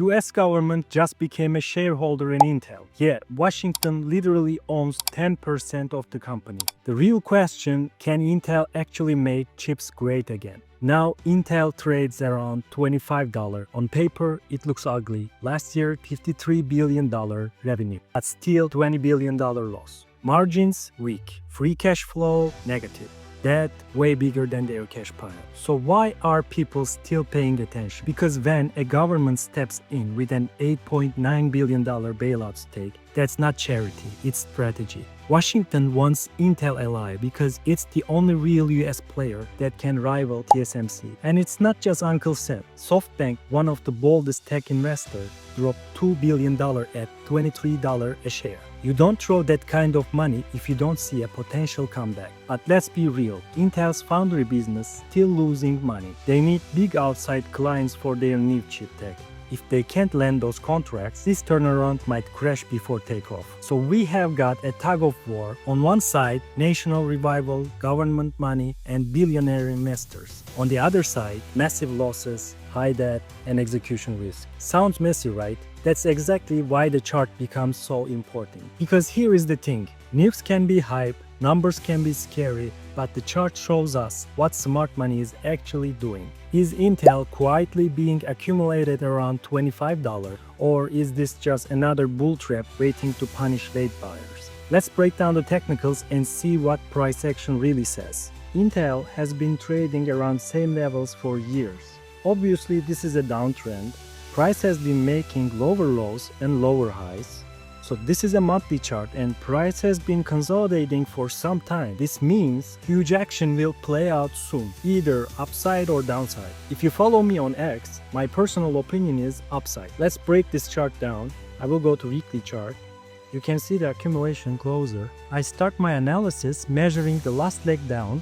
US government just became a shareholder in Intel. Yet, Washington literally owns 10% of the company. The real question, can Intel actually make chips great again? Now, Intel trades around $25. On paper, it looks ugly. Last year, $53 billion revenue, but still $20 billion loss. Margins, weak. Free cash flow, negative. Debt, way bigger than their cash pile. So why are people still paying attention? Because when a government steps in with an $8.9 billion bailout stake, that's not charity, it's strategy. Washington wants Intel alive because it's the only real US player that can rival TSMC. And it's not just Uncle Sam. SoftBank, one of the boldest tech investors, dropped $2 billion at $23 a share. You don't throw that kind of money if you don't see a potential comeback. But let's be real, Intel's foundry business still losing money. They need big outside clients for their new chip tech. If they can't land those contracts, this turnaround might crash before takeoff. So we have got a tug of war. On one side, national revival, government money, and billionaire investors. On the other side, massive losses, high debt, and execution risk. Sounds messy, right? That's exactly why the chart becomes so important. Because here is the thing, news can be hype, numbers can be scary, but the chart shows us what smart money is actually doing. Is Intel quietly being accumulated around $25, or is this just another bull trap waiting to punish late buyers? Let's break down the technicals and see what price action really says. Intel has been trading around same levels for years. Obviously, this is a downtrend. Price has been making lower lows and lower highs. So this is a monthly chart and price has been consolidating for some time. This means huge action will play out soon, either upside or downside. If you follow me on X, my personal opinion is upside. Let's break this chart down. I will go to weekly chart. You can see the accumulation closer. I start my analysis measuring the last leg down.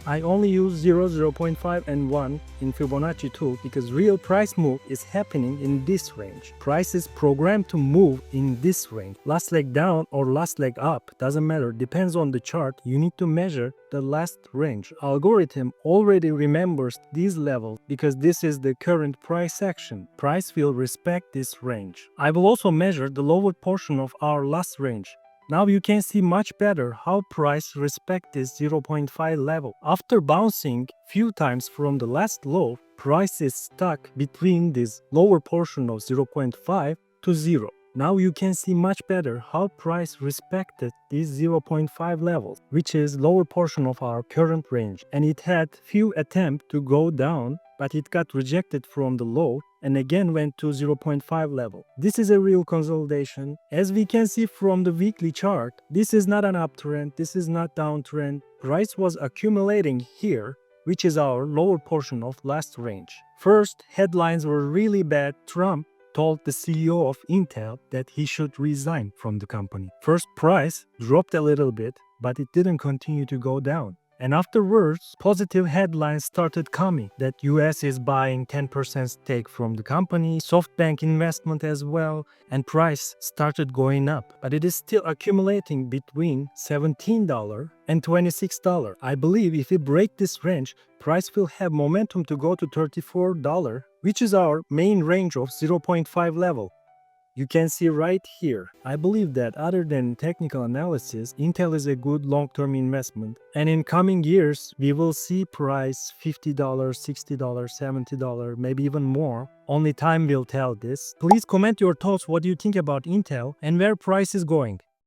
I only use 0, 0.5 and 1 in Fibonacci tool because real price move is happening in this range. Price is programmed to move in this range. Last leg down or last leg up, doesn't matter, depends on the chart. You need to measure the last range. Algorithm already remembers these levels because this is the current price action. Price will respect this range. I will also measure the lower portion of our last range. Now you can see much better how price respects this 0.5 level. After bouncing few times from the last low, price is stuck between this lower portion of 0.5 to 0. Now you can see much better how price respected these 0.5 levels, which is lower portion of our current range. And it had few attempts to go down, but it got rejected from the low and again went to 0.5 level. This is a real consolidation. As we can see from the weekly chart, this is not an uptrend, this is not downtrend. Price was accumulating here, which is our lower portion of last range. First, headlines were really bad. Trump told the CEO of Intel that he should resign from the company. First, price dropped a little bit, but it didn't continue to go down. And afterwards, positive headlines started coming that US is buying 10% stake from the company, SoftBank investment as well, and price started going up. But it is still accumulating between $17 and $26. I believe if we break this range, price will have momentum to go to $34, which is our main range of 0.5 level. You can see right here. I believe that other than technical analysis, Intel is a good long-term investment. And in coming years, we will see price $50, $60, $70, maybe even more. Only time will tell this. Please comment your thoughts. What do you think about Intel and where price is going?